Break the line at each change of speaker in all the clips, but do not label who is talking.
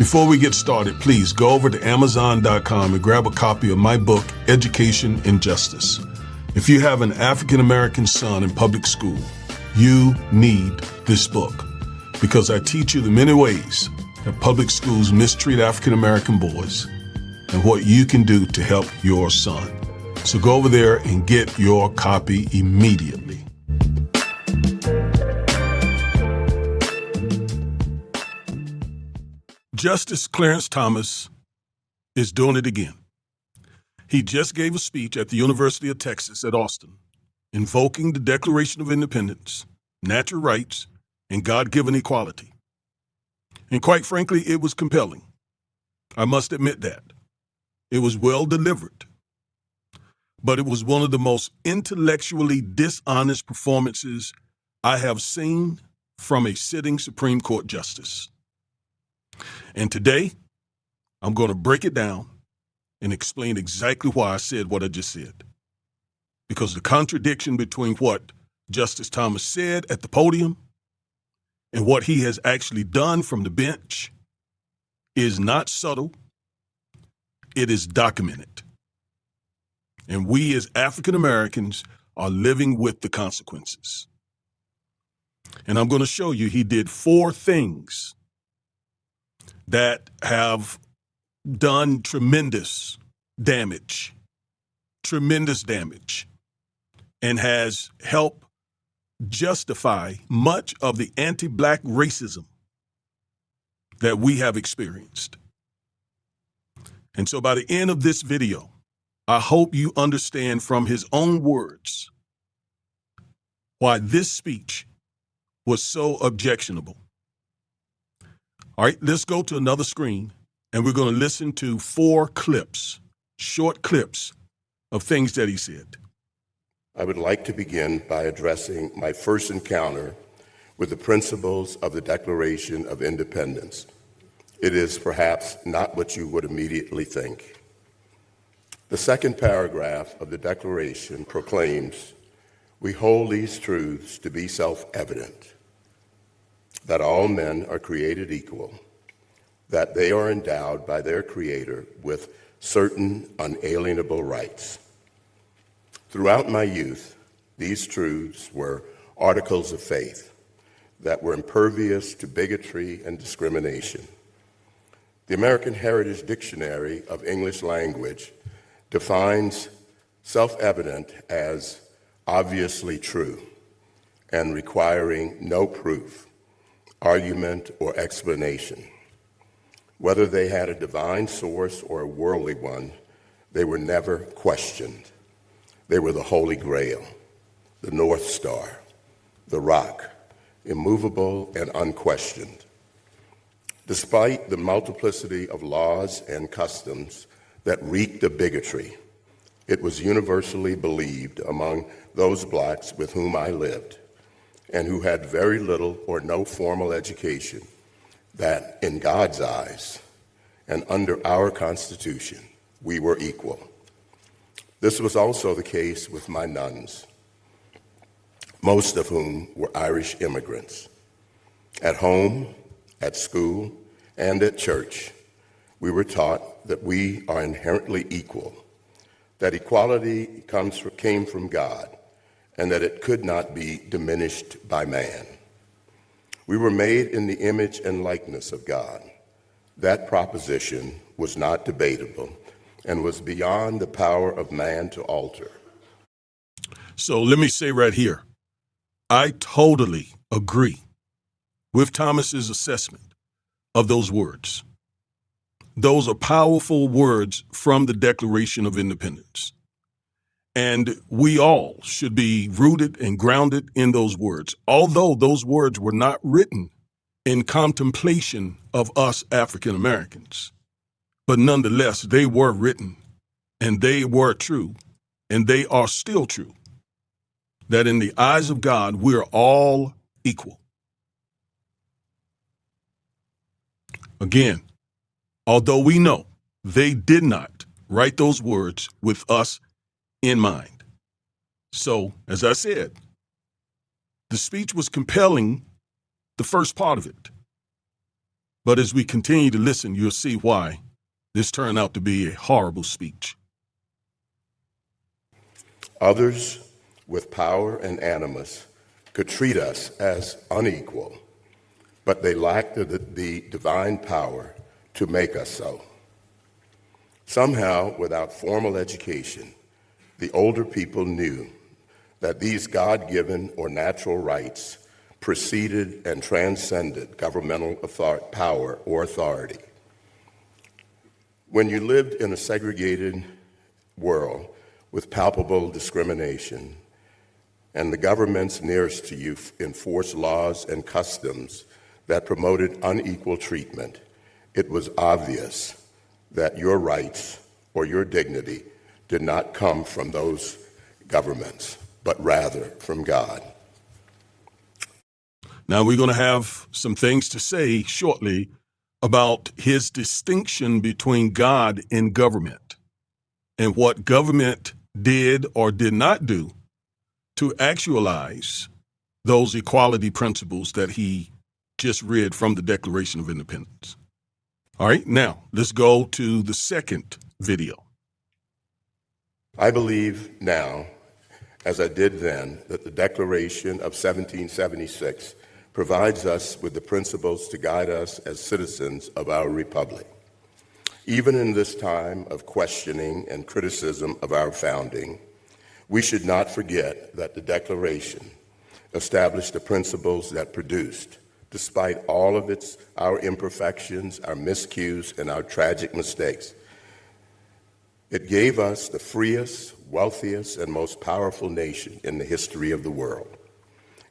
Before we get started, please go over to Amazon.com and grab a copy of my book, Education and Justice. If you have an African-American son in public school, you need this book because I teach you the many ways that public schools mistreat African-American boys and what you can do to help your son. So go over there and get your copy immediately. Justice Clarence Thomas is doing it again. He just gave a speech at the University of Texas at Austin, invoking the Declaration of Independence, natural rights, and God-given equality. And quite frankly, it was compelling. I must admit that. It was well delivered. But it was one of the most intellectually dishonest performances I have seen from a sitting Supreme Court justice. And today, I'm going to break it down and explain exactly why I said what I just said. Because the contradiction between what Justice Thomas said at the podium and what he has actually done from the bench is not subtle. It is documented. And we as African Americans are living with the consequences. And I'm going to show you he did 4 things that have done tremendous damage, and has helped justify much of the anti-Black racism that we have experienced. And so by the end of this video, I hope you understand from his own words why this speech was so objectionable. All right, let's go to another screen, and we're going to listen to 4 clips, short clips of things that he said.
I would like to begin by addressing my first encounter with the principles of the Declaration of Independence. It is perhaps not what you would immediately think. The second paragraph of the Declaration proclaims, "We hold these truths to be self-evident, that all men are created equal, that they are endowed by their Creator with certain unalienable rights." Throughout my youth, these truths were articles of faith that were impervious to bigotry and discrimination. The American Heritage Dictionary of English Language defines self-evident as obviously true and requiring no proof, argument, or explanation. Whether they had a divine source or a worldly one, they were never questioned. They were the Holy Grail, the North Star, the rock, immovable and unquestioned. Despite the multiplicity of laws and customs that reeked of bigotry, it was universally believed among those Blacks with whom I lived and who had very little or no formal education that in God's eyes and under our Constitution, we were equal. This was also the case with my nuns, most of whom were Irish immigrants. At home, at school, and at church, we were taught that we are inherently equal, that equality came from God, and that it could not be diminished by man. We were made in the image and likeness of God. That proposition was not debatable and was beyond the power of man to alter.
So let me say right here, I totally agree with Thomas's assessment of those words. Those are powerful words from the Declaration of Independence. And we all should be rooted and grounded in those words, although those words were not written in contemplation of us African Americans. But nonetheless, they were written and they were true and they are still true. That in the eyes of God, we're all equal. Again, although we know they did not write those words with us in mind. So, as I said, the speech was compelling, the first part of it. But as we continue to listen, you'll see why this turned out to be a horrible speech.
Others with power and animus could treat us as unequal, but they lacked the divine power to make us so. Somehow, without formal education, the older people knew that these God-given or natural rights preceded and transcended governmental power or authority. When you lived in a segregated world with palpable discrimination, and the governments nearest to you enforced laws and customs that promoted unequal treatment, it was obvious that your rights or your dignity did not come from those governments, but rather from God.
Now, we're going to have some things to say shortly about his distinction between God and government and what government did or did not do to actualize those equality principles that he just read from the Declaration of Independence. All right, now let's go to the second video.
I believe now, as I did then, that the Declaration of 1776 provides us with the principles to guide us as citizens of our republic. Even in this time of questioning and criticism of our founding, we should not forget that the Declaration established the principles that produced, despite all of our imperfections, our miscues, and our tragic mistakes, it gave us the freest, wealthiest, and most powerful nation in the history of the world.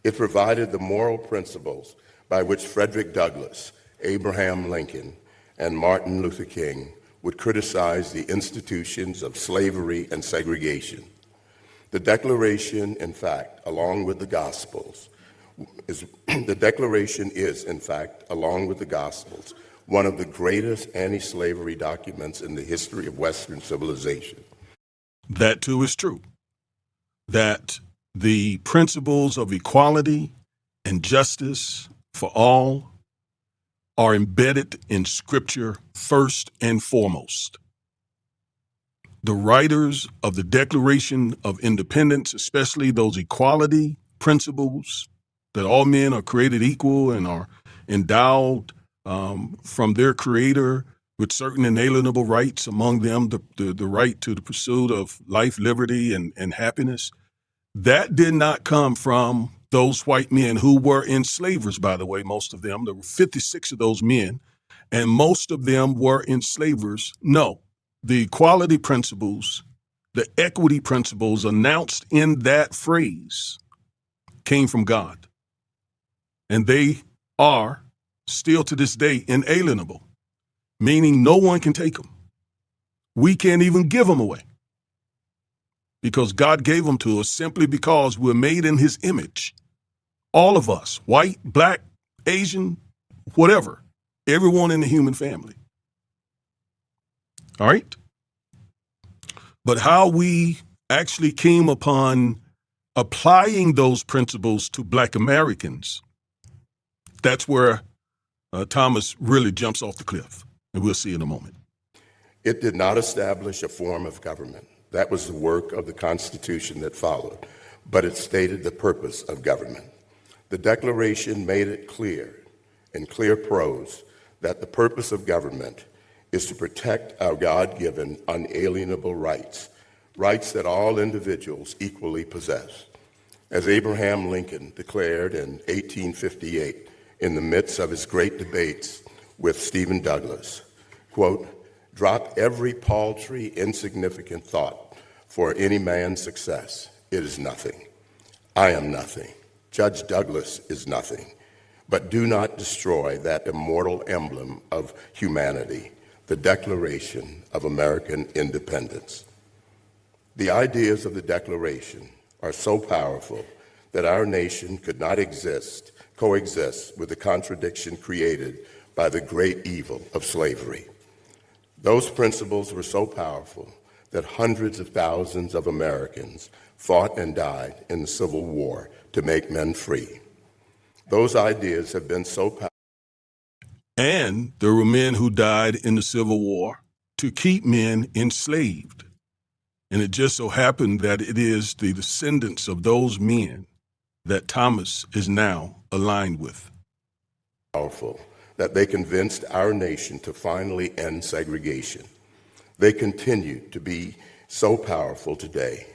It provided the moral principles by which Frederick Douglass, Abraham Lincoln, and Martin Luther King would criticize the institutions of slavery and segregation. The Declaration, in fact, along with the Gospels, is one of the greatest anti-slavery documents in the history of Western civilization.
That too is true. That the principles of equality and justice for all are embedded in Scripture first and foremost. The writers of the Declaration of Independence, especially those equality principles, that all men are created equal and are endowed from their Creator with certain inalienable rights, among them the right to the pursuit of life, liberty, and happiness. That did not come from those white men who were enslavers, by the way, most of them. There were 56 of those men, and most of them were enslavers. No, the equality principles, the equity principles announced in that phrase came from God. And they are still to this day inalienable, meaning no one can take them. We can't even give them away because God gave them to us simply because we're made in his image. All of us, white, black, Asian, whatever, everyone in the human family. All right? But how we actually came upon applying those principles to Black Americans, that's where Thomas really jumps off the cliff, and we'll see in a moment.
It did not establish a form of government. That was the work of the Constitution that followed, but it stated the purpose of government. The Declaration made it clear, in clear prose, that the purpose of government is to protect our God-given unalienable rights, rights that all individuals equally possess. As Abraham Lincoln declared in 1858, in the midst of his great debates with Stephen Douglas, quote, "Drop every paltry, insignificant thought for any man's success. It is nothing. I am nothing. Judge Douglas is nothing. But do not destroy that immortal emblem of humanity, the Declaration of American Independence." The ideas of the Declaration are so powerful that our nation could not coexist with the contradiction created by the great evil of slavery. Those principles were so powerful that hundreds of thousands of Americans fought and died in the Civil War to make men free. Those ideas have been so powerful.
And there were men who died in the Civil War to keep men enslaved. And it just so happened that it is the descendants of those men that Thomas is now aligned with.
Powerful that they convinced our nation to finally end segregation. They continue to be so powerful today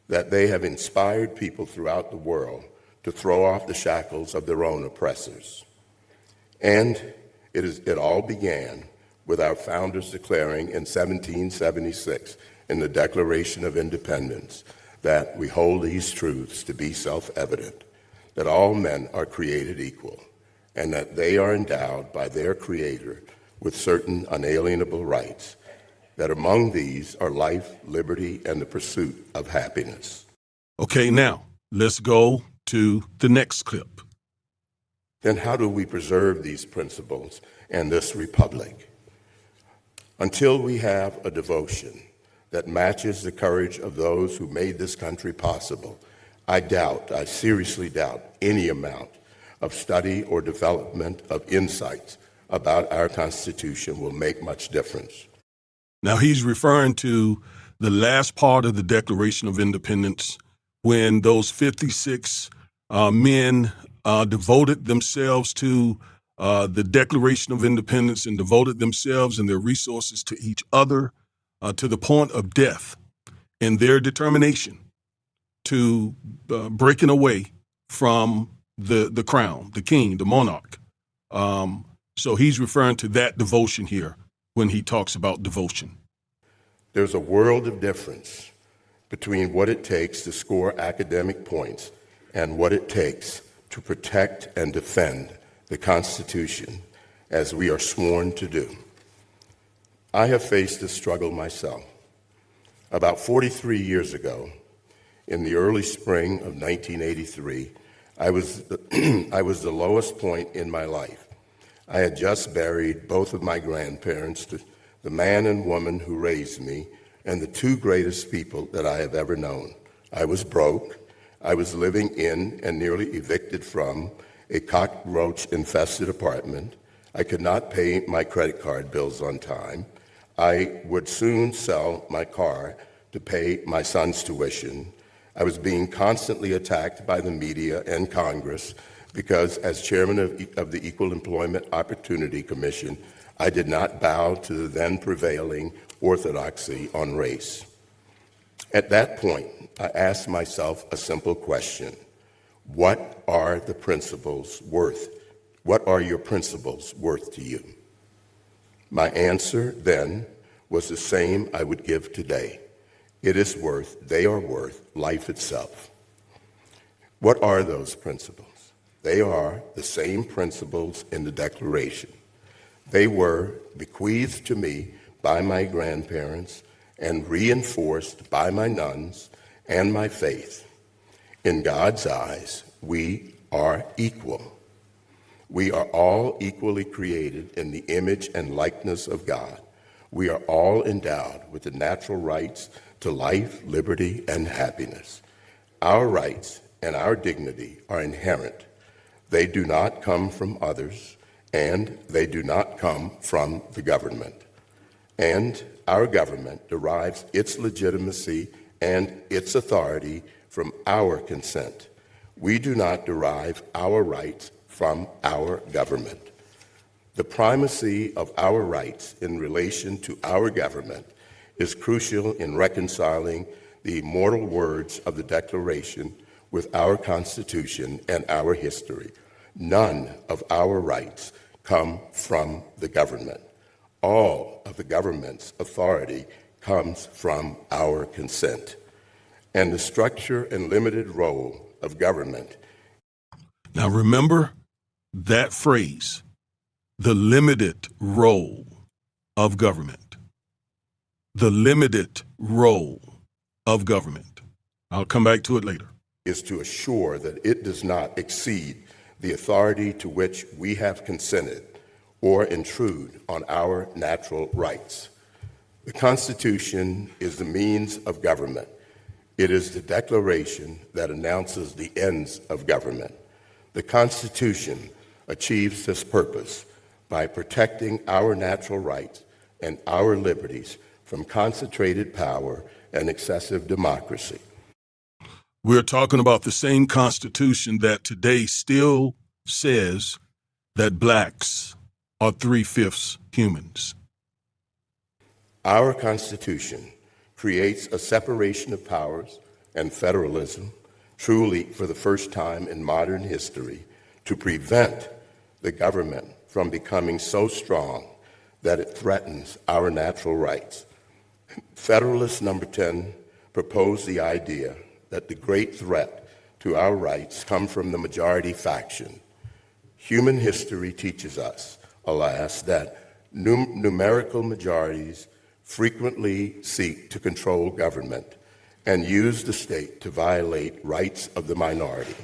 that they have inspired people throughout the world to throw off the shackles of their own oppressors. And it all began with our founders declaring in 1776 in the Declaration of Independence that we hold these truths to be self-evident, that all men are created equal, and that they are endowed by their Creator with certain unalienable rights, that among these are life, liberty, and the pursuit of happiness.
Okay, now let's go to the next clip.
Then how do we preserve these principles and this republic? Until we have a devotion that matches the courage of those who made this country possible, I seriously doubt any amount of study or development of insights about our Constitution will make much difference.
Now he's referring to the last part of the Declaration of Independence when those 56 men devoted themselves to the Declaration of Independence and devoted themselves and their resources to each other to the point of death, and their determination to breaking away from the crown, the king, the monarch. So he's referring to that devotion here when he talks about devotion.
There's a world of difference between what it takes to score academic points and what it takes to protect and defend the Constitution as we are sworn to do. I have faced this struggle myself. About 43 years ago, in the early spring of 1983, I was the lowest point in my life. I had just buried both of my grandparents, the man and woman who raised me, and the two greatest people that I have ever known. I was broke. I was living in and nearly evicted from a cockroach-infested apartment. I could not pay my credit card bills on time. I would soon sell my car to pay my son's tuition. I was being constantly attacked by the media and Congress because, as chairman of the Equal Employment Opportunity Commission, I did not bow to the then prevailing orthodoxy on race. At that point, I asked myself a simple question. What are the principles worth? What are your principles worth to you? My answer then was the same I would give today. They are worth life itself. What are those principles? They are the same principles in the Declaration. They were bequeathed to me by my grandparents and reinforced by my nuns and my faith. In God's eyes, we are equal. We are all equally created in the image and likeness of God. We are all endowed with the natural rights to life, liberty, and happiness. Our rights and our dignity are inherent. They do not come from others, and they do not come from the government. And our government derives its legitimacy and its authority from our consent. We do not derive our rights from our government. The primacy of our rights in relation to our government is crucial in reconciling the immortal words of the Declaration with our Constitution and our history. None of our rights come from the government. All of the government's authority comes from our consent. And the structure and limited role of government.
Now remember that phrase, the limited role of government. The limited role of government. I'll come back to it later.
Is to assure that it does not exceed the authority to which we have consented or intrude on our natural rights. The Constitution is the means of government. It is the declaration that announces the ends of government. The Constitution achieves this purpose by protecting our natural rights and our liberties from concentrated power and excessive democracy.
We're talking about the same Constitution that today still says that blacks are 3/5 humans.
Our Constitution creates a separation of powers and federalism, truly for the first time in modern history, to prevent the government from becoming so strong that it threatens our natural rights. Federalist number 10 proposed the idea that the great threat to our rights come from the majority faction. Human history teaches us, alas, that numerical majorities frequently seek to control government and use the state to violate rights of the minority.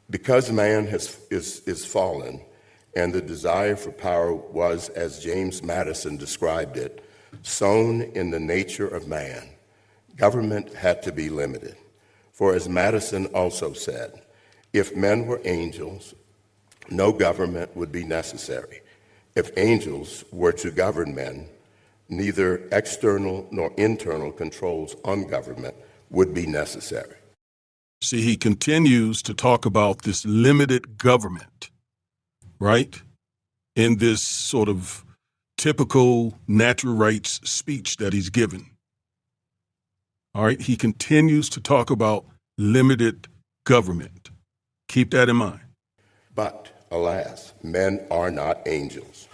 Because man is fallen, and the desire for power was, as James Madison described it, sown in the nature of man, government had to be limited. For as Madison also said, if men were angels, no government would be necessary. If angels were to govern men, neither external nor internal controls on government would be necessary.
See, he continues to talk about this limited government, right? In this sort of typical natural rights speech that he's given. All right, he continues to talk about limited government. Keep that in mind.
But, alas, men are not angels.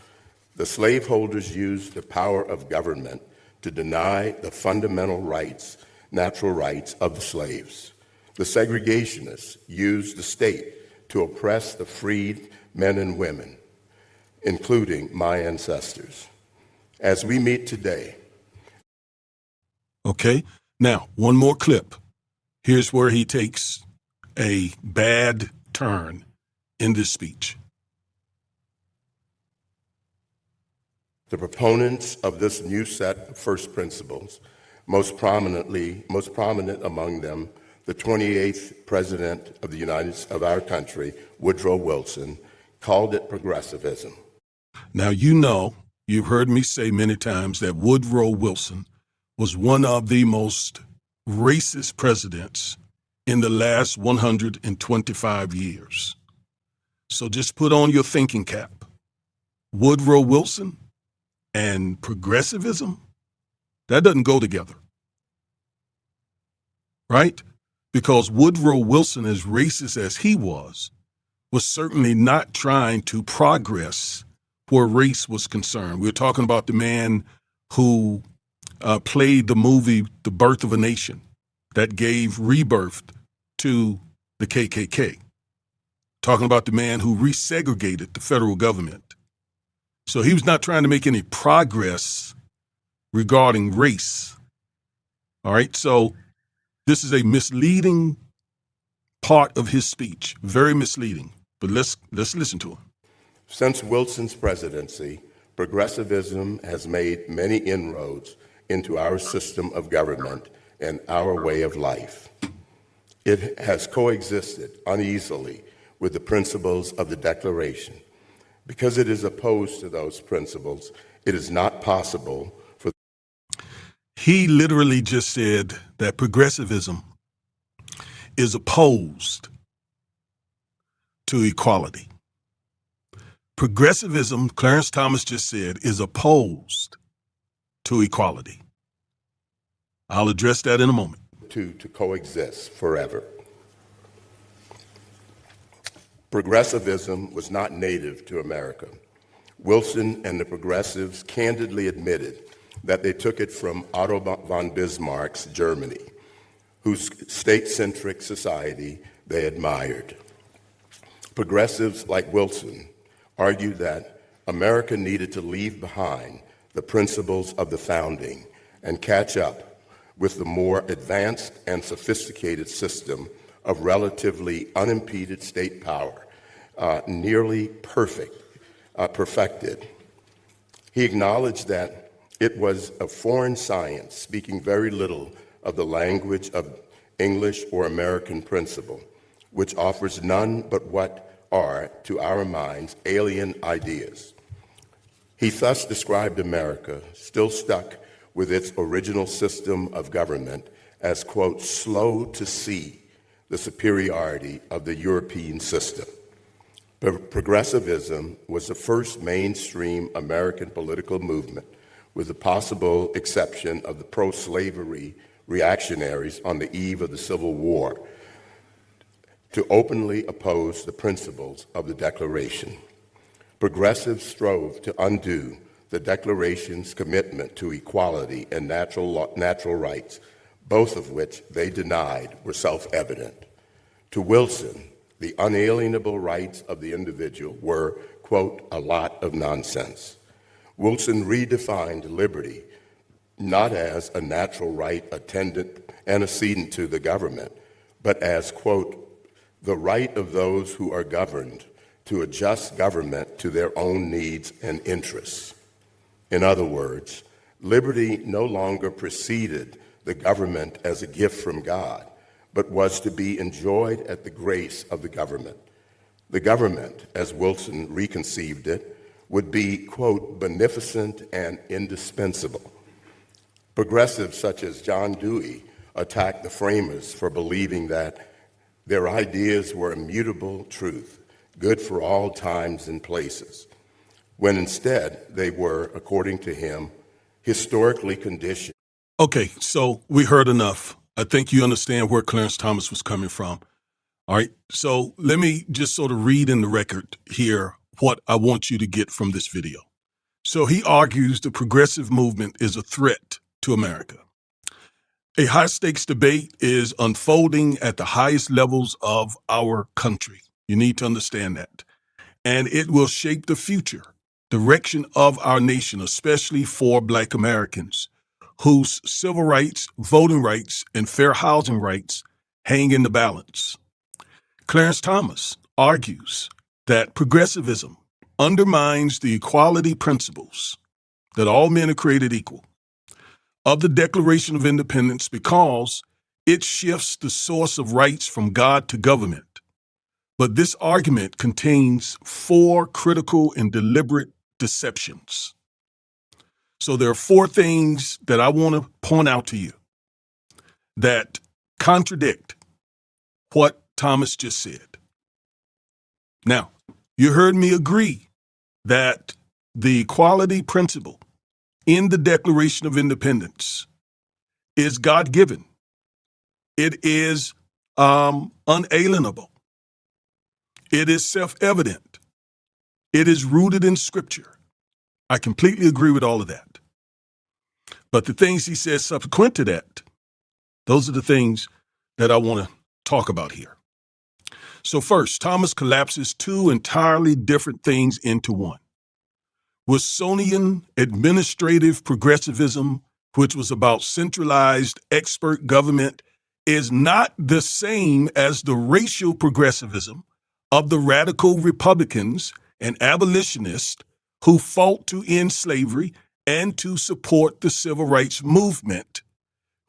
The slaveholders used the power of government to deny the fundamental rights, natural rights of the slaves. The segregationists used the state to oppress the freed men and women, including my ancestors. As we meet today.
Okay, now one more clip. Here's where he takes a bad turn in this speech.
The proponents of this new set of first principles, most prominent among them, the 28th President of our country, Woodrow Wilson, called it progressivism.
Now, you've heard me say many times that Woodrow Wilson was one of the most racist presidents in the last 125 years. So just put on your thinking cap. Woodrow Wilson and progressivism, that doesn't go together, right? Because Woodrow Wilson, as racist as he was certainly not trying to progress where race was concerned. We're talking about the man who played the movie The Birth of a Nation that gave rebirth to the KKK. Talking about the man who resegregated the federal government. So he was not trying to make any progress regarding race. All right, so this is a misleading part of his speech, very misleading, but let's listen to him.
Since Wilson's presidency, progressivism has made many inroads into our system of government and our way of life. It has coexisted uneasily with the principles of the Declaration. Because it is opposed to those principles, it is not possible for.
He literally just said that progressivism is opposed to equality. Progressivism, Clarence Thomas just said, is opposed to equality. I'll address that in a moment.
To coexist forever. Progressivism was not native to America. Wilson and the progressives candidly admitted that they took it from Otto von Bismarck's Germany, whose state-centric society they admired. Progressives like Wilson argued that America needed to leave behind the principles of the founding and catch up with the more advanced and sophisticated system of relatively unimpeded state power, nearly perfected. He acknowledged that it was a foreign science, speaking very little of the language of English or American principle, which offers none but what are, to our minds, alien ideas. He thus described America, still stuck with its original system of government, as, quote, slow to see the superiority of the European system. Progressivism was the first mainstream American political movement, with the possible exception of the pro-slavery reactionaries on the eve of the Civil War, to openly oppose the principles of the Declaration. Progressives strove to undo the Declaration's commitment to equality and natural rights, both of which they denied were self-evident. To Wilson, the unalienable rights of the individual were, quote, a lot of nonsense. Wilson redefined liberty not as a natural right attendant antecedent to the government, but as, quote, the right of those who are governed to adjust government to their own needs and interests. In other words, liberty no longer preceded the government as a gift from God, but was to be enjoyed at the grace of the government. The government, as Wilson reconceived it, would be, quote, beneficent and indispensable. Progressives such as John Dewey attacked the framers for believing that their ideas were immutable truth, good for all times and places, when instead they were, according to him, historically conditioned.
Okay, so we heard enough. I think you understand where Clarence Thomas was coming from. All right, so let me just sort of read in the record here what I want you to get from this video. So he argues the progressive movement is a threat to America. A high-stakes debate is unfolding at the highest levels of our country. You need to understand that. And it will shape the future direction of our nation, especially for Black Americans, whose civil rights, voting rights, and fair housing rights hang in the balance. Clarence Thomas argues that progressivism undermines the equality principles that all men are created equal of the Declaration of Independence because it shifts the source of rights from God to government. But this argument contains 4 critical and deliberate deceptions. So there are 4 things that I want to point out to you that contradict what Thomas just said. Now, you heard me agree that the equality principle in the Declaration of Independence is God-given. It is unalienable. It is self-evident. It is rooted in Scripture. I completely agree with all of that. But the things he says subsequent to that, those are the things that I want to talk about here. So first, Thomas collapses 2 entirely different things into one. Wilsonian administrative progressivism, which was about centralized expert government, is not the same as the racial progressivism of the radical Republicans and abolitionists who fought to end slavery and to support the civil rights movement,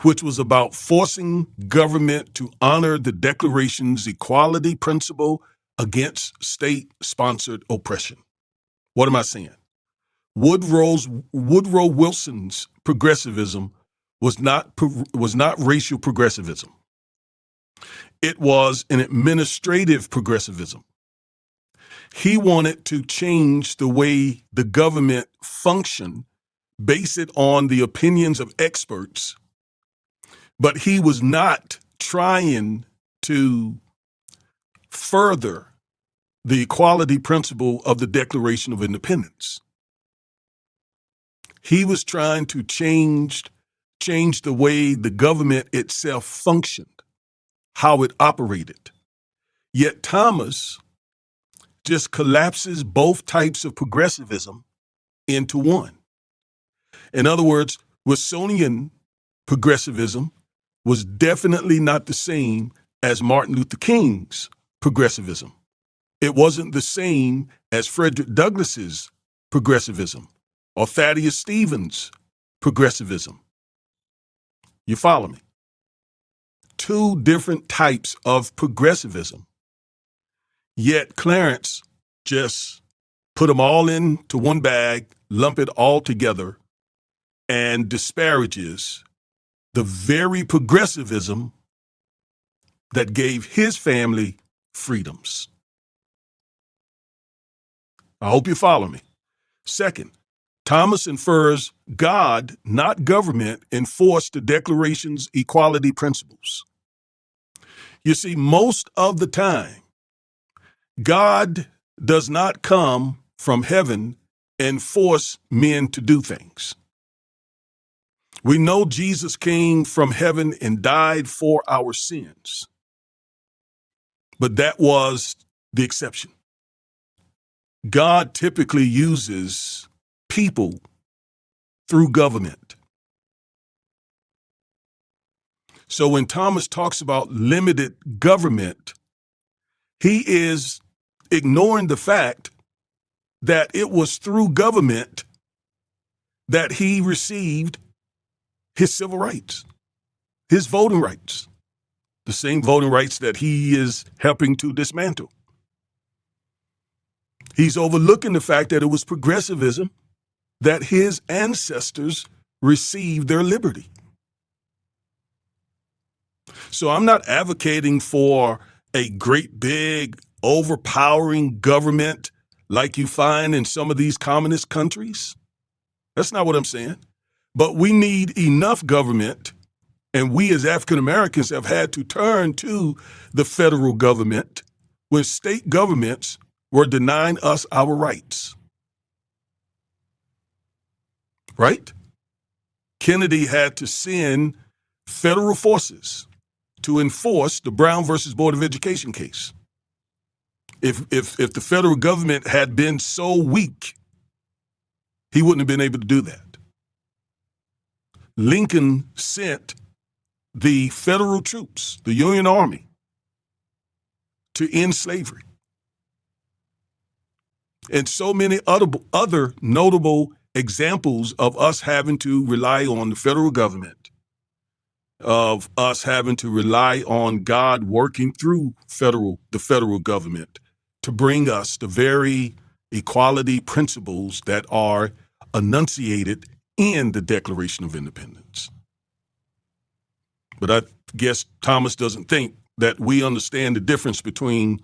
which was about forcing government to honor the Declaration's equality principle against state-sponsored oppression. What am I saying? Woodrow Wilson's progressivism was not racial progressivism. It was an administrative progressivism. He wanted to change the way the government functioned, base it on the opinions of experts, but he was not trying to further the equality principle of the Declaration of Independence. He was trying to change the way the government itself functioned, how it operated. Yet Thomas just collapses both types of progressivism into one. In other words, Wilsonian progressivism was definitely not the same as Martin Luther King's progressivism. It wasn't the same as Frederick Douglass's progressivism or Thaddeus Stevens' progressivism. You follow me? 2 different types of progressivism. Yet Clarence just put them all into one bag, lump it all together, and disparages the very progressivism that gave his family freedoms. I hope you follow me. Second, Thomas infers God, not government, enforced the Declaration's equality principles. You see, most of the time, God does not come from heaven and force men to do things. We know Jesus came from heaven and died for our sins, but that was the exception. God typically uses people through government. So when Thomas talks about limited government, he is ignoring the fact that it was through government that he received his civil rights, his voting rights, the same voting rights that he is helping to dismantle. He's overlooking the fact that it was progressivism that his ancestors received their liberty. So I'm not advocating for a great big overpowering government like you find in some of these communist countries. That's not what I'm saying. But we need enough government, and we as African Americans have had to turn to the federal government when state governments were denying us our rights. Right? Kennedy had to send federal forces to enforce the Brown versus Board of Education case. If the federal government had been so weak, he wouldn't have been able to do that. Lincoln sent the federal troops, the Union Army, to end slavery. And so many other notable examples of us having to rely on the federal government, of us having to rely on God working through the federal government to bring us the very equality principles that are enunciated in the Declaration of Independence. But I guess Thomas doesn't think that we understand the difference between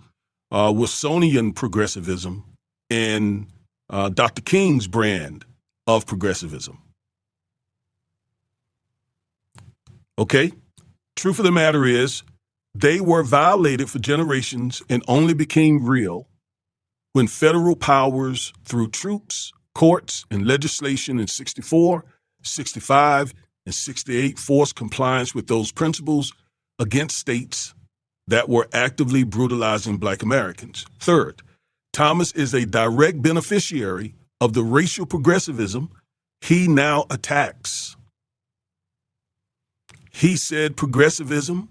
Wilsonian progressivism and Dr. King's brand of progressivism. Okay? Truth of the matter is, they were violated for generations and only became real when federal powers through troops, courts, and legislation in 64, 65, and 68 forced compliance with those principles against states that were actively brutalizing Black Americans. Third, Thomas is a direct beneficiary of the racial progressivism he now attacks. He said progressivism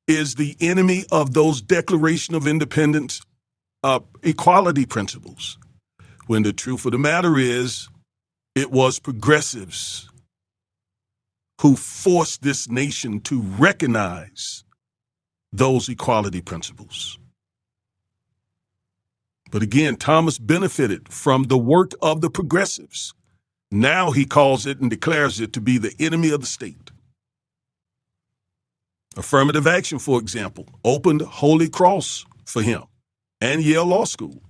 is the enemy of those Declaration of Independence equality principles, when the truth of the matter is it was progressives who forced this nation to recognize those equality principles. But again, Thomas benefited from the work of the progressives. Now he calls it and declares it to be the enemy of the state. Affirmative action, for example, opened Holy Cross for him and Yale Law School.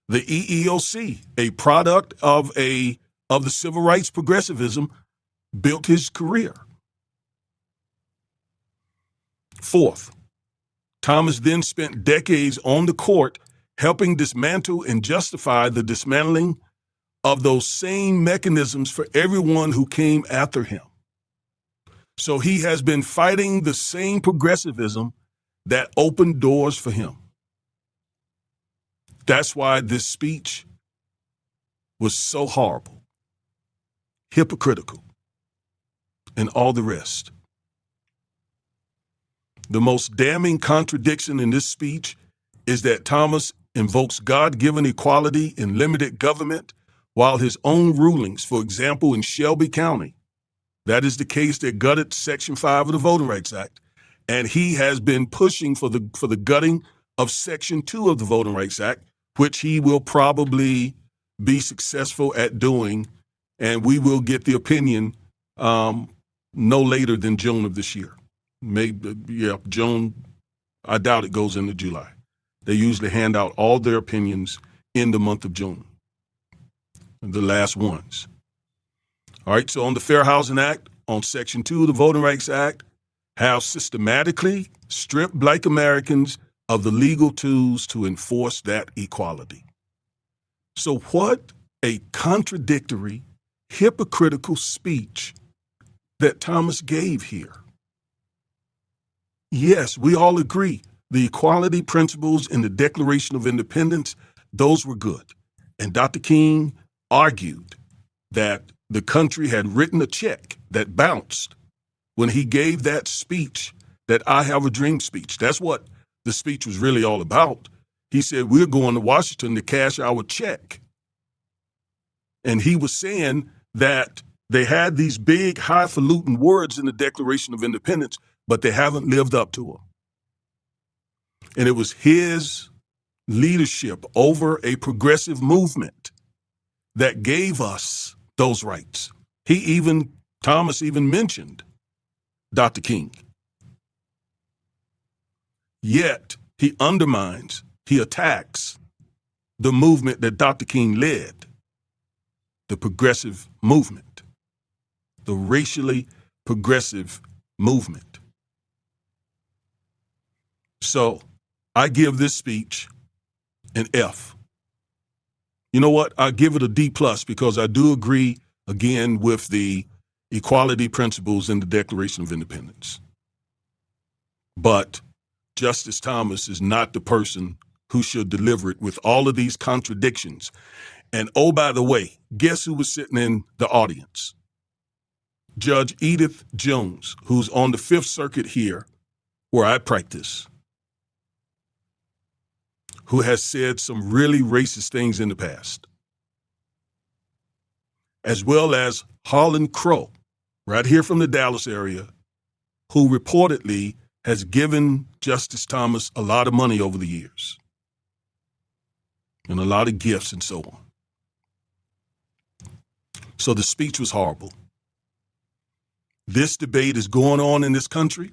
The EEOC, a product of the civil rights progressivism, built his career. Fourth, Thomas then spent decades on the court helping dismantle and justify the dismantling of those same mechanisms for everyone who came after him. So he has been fighting the same progressivism that opened doors for him. That's why this speech was so horrible, hypocritical, and all the rest. The most damning contradiction in this speech is that Thomas invokes God-given equality in limited government, while his own rulings, for example, in Shelby County, that is the case that gutted Section 5 of the Voting Rights Act, and he has been pushing for the gutting of Section 2 of the Voting Rights Act, which he will probably be successful at doing, and we will get the opinion no later than June of this year. Maybe, June. I doubt it goes into July. They usually hand out all their opinions in the month of June, the last ones. All right, so on the Fair Housing Act, on Section 2 of the Voting Rights Act, have systematically stripped Black Americans of the legal tools to enforce that equality. So what a contradictory, hypocritical speech that Thomas gave here. Yes, we all agree the equality principles in the Declaration of Independence, those were good. And Dr. King argued that the country had written a check that bounced when he gave that speech, that I Have a Dream speech. That's what the speech was really all about. He said, we're going to Washington to cash our check. And he was saying that they had these big, highfalutin words in the Declaration of Independence, but they haven't lived up to them. And it was his leadership over a progressive movement that gave us those rights. Thomas even mentioned Dr. King. Yet he undermines, he attacks the movement that Dr. King led, the progressive movement, the racially progressive movement. So I give this speech an F. You know what? I give it a D+ because I do agree, again, with the equality principles in the Declaration of Independence. But Justice Thomas is not the person who should deliver it with all of these contradictions. And oh, by the way, guess who was sitting in the audience? Judge Edith Jones, who's on the Fifth Circuit here, where I practice, who has said some really racist things in the past, as well as Harlan Crow, right here from the Dallas area, who reportedly has given Justice Thomas a lot of money over the years and a lot of gifts and so on. So the speech was horrible. This debate is going on in this country.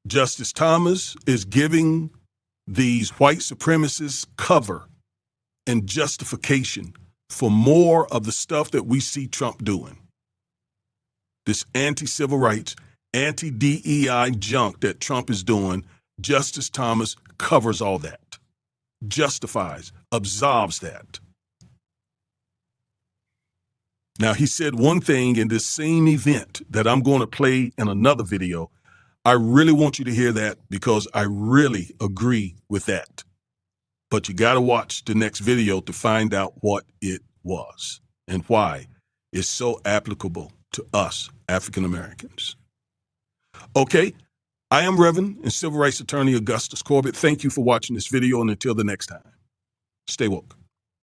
Justice Thomas is giving these white supremacists cover and justification for more of the stuff that we see Trump doing. This anti-civil rights, anti-DEI junk that Trump is doing, Justice Thomas covers all that, justifies, absolves that. Now, he said one thing in this same event that I'm going to play in another video. I really want you to hear that because I really agree with that. But you got to watch the next video to find out what it was and why it's so applicable to us African Americans. Okay, I am Reverend and Civil Rights Attorney Augustus Corbett. Thank you for watching this video, and until the next time, stay woke.